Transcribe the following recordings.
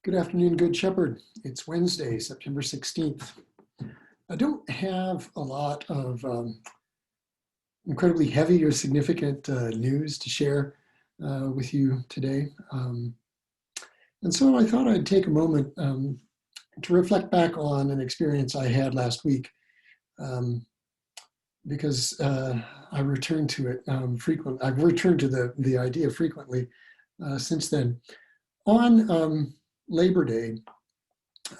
Good afternoon, Good Shepherd. It's Wednesday, September 16th. I don't have a lot of incredibly heavy or significant news to share with you today. And so I thought I'd take a moment to reflect back on an experience I had last week um, because I return to it frequently. I've returned to the idea frequently since then. On Labor Day,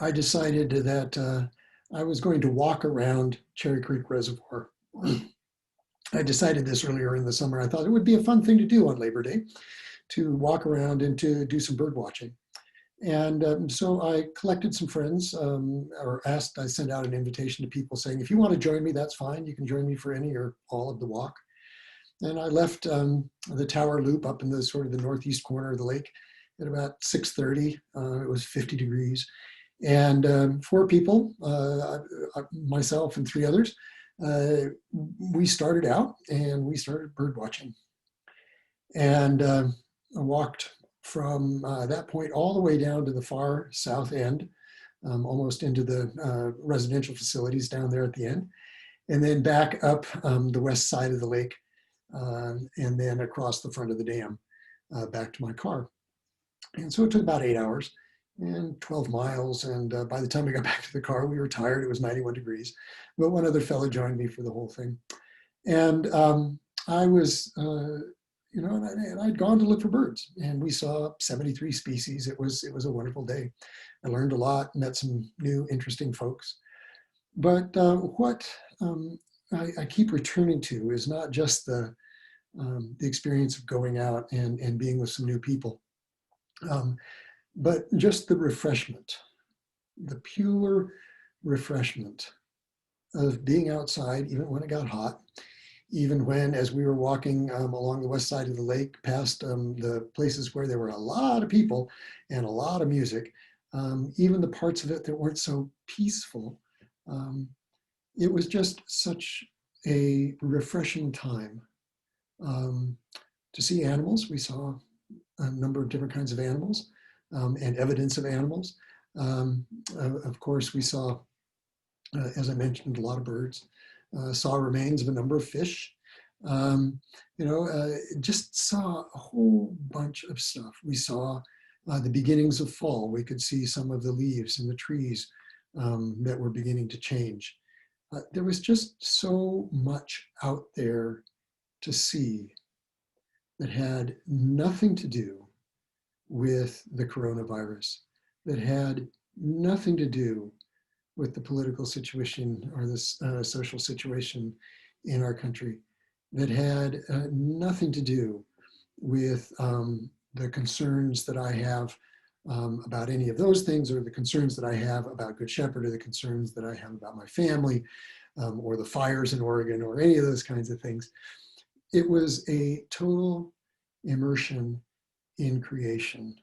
I decided that I was going to walk around Cherry Creek Reservoir. I decided this earlier in the summer. I thought it would be a fun thing to do on Labor Day to walk around and to do some bird watching. And so I collected some friends or I sent out an invitation to people saying, if you want to join me, that's fine. You can join me for any or all of the walk. And I left the Tower Loop up in the sort of the northeast corner of the lake at about 6:30. It was 50 degrees. And four people, myself and three others, we started out and we started bird watching. And I walked from that point all the way down to the far south end, almost into the residential facilities down there at the end, and then back up the west side of the lake, and then across the front of the dam back to my car. And so it took about 8 hours and 12 miles. And by the time we got back to the car, we were tired. It was 91 degrees. But one other fellow joined me for the whole thing. And I was, and I'd gone to look for birds, and we saw 73 species. It was a wonderful day. I learned a lot, met some new, interesting folks. But what I keep returning to is not just the experience of going out and being with some new people, but just the refreshment, the pure refreshment of being outside, even when it got hot, even when, as we were walking along the west side of the lake, past the places where there were a lot of people and a lot of music, even the parts of it that weren't so peaceful, it was just such a refreshing time to see animals. We saw a number of different kinds of animals and evidence of animals. Of course, we saw, as I mentioned, a lot of birds, saw remains of a number of fish, just saw a whole bunch of stuff. We saw the beginnings of fall. We could see some of the leaves in the trees that were beginning to change. There was just so much out there to see that had nothing to do with the coronavirus, that had nothing to do with the political situation or the social situation in our country, that had nothing to do with the concerns that I have about any of those things, or the concerns that I have about Good Shepherd, or the concerns that I have about my family, or the fires in Oregon, or any of those kinds of things. It was a total immersion in creation.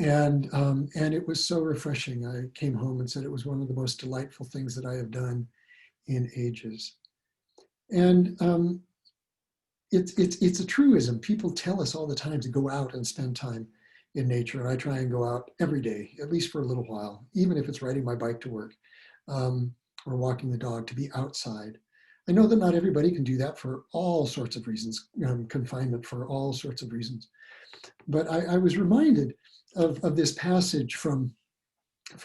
And it was so refreshing. I came home and said it was one of the most delightful things that I have done in ages. And it's a truism. People tell us all the time to go out and spend time in nature. And I try and go out every day, at least for a little while, even if it's riding my bike to work or walking the dog, to be outside. I know that not everybody can do that for all sorts of reasons, confinement for all sorts of reasons. But I was reminded of this passage from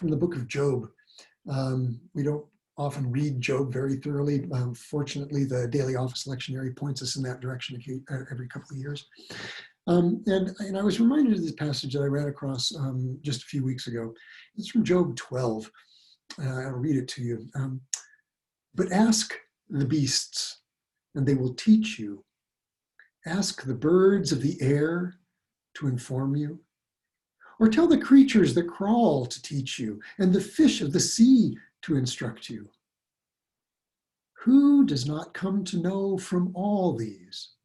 the book of Job. We don't often read Job very thoroughly. Fortunately, the Daily Office Lectionary points us in that direction every couple of years. And I was reminded of this passage that I ran across just a few weeks ago. It's from Job 12. I'll read it to you. But ask the beasts, and they will teach you. Ask the birds of the air to inform you. Or tell the creatures that crawl to teach you, and the fish of the sea to instruct you. Who does not come to know from all these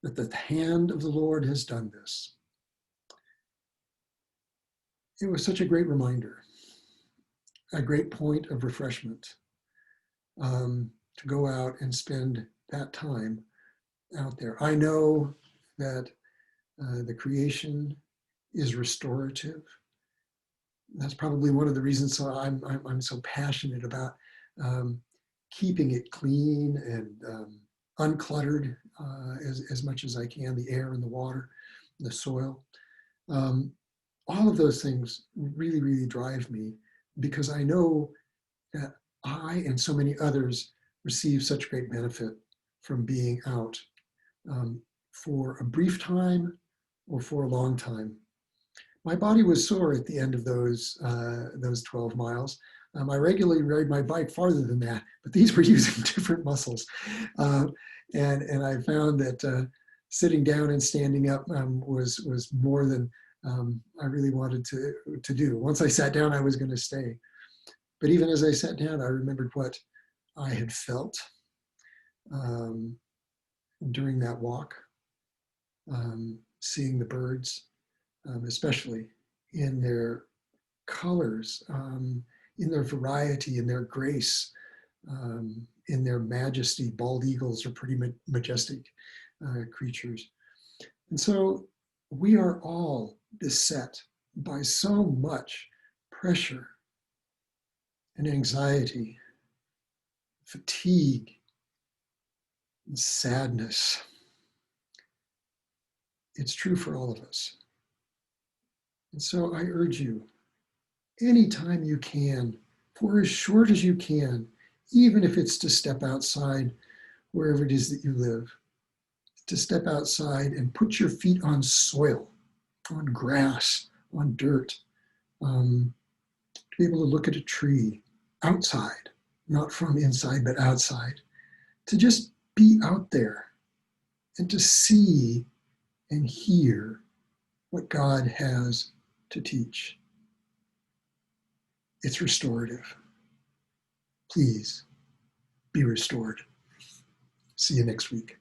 that the hand of the Lord has done this? It was such a great reminder, a great point of refreshment, to go out and spend that time out there. I know that the creation is restorative. That's probably one of the reasons I'm so passionate about um, keeping it clean and uncluttered as much as I can, the air and the water, the soil. Um, all of those things really, really drive me because I know that I and so many others receive such great benefit from being out for a brief time or for a long time. My body was sore at the end of those 12 miles. I regularly ride my bike farther than that, but these were using different muscles. Uh, and I found that sitting down and standing up was more than I really wanted to do. Once I sat down, I was going to stay. But even as I sat down, I remembered what I had felt um, during that walk, seeing the birds, especially in their colors, in their variety, in their grace, in their majesty. Bald eagles are pretty majestic creatures. And so we are all beset by so much pressure and anxiety, fatigue, and sadness. It's true for all of us. And so I urge you, anytime you can, for as short as you can, even if it's to step outside wherever it is that you live, to step outside and put your feet on soil, on grass, on dirt, to be able to look at a tree outside, not from inside, but outside, to just be out there and to see and hear what God has to teach. It's restorative. Please be restored. See you next week.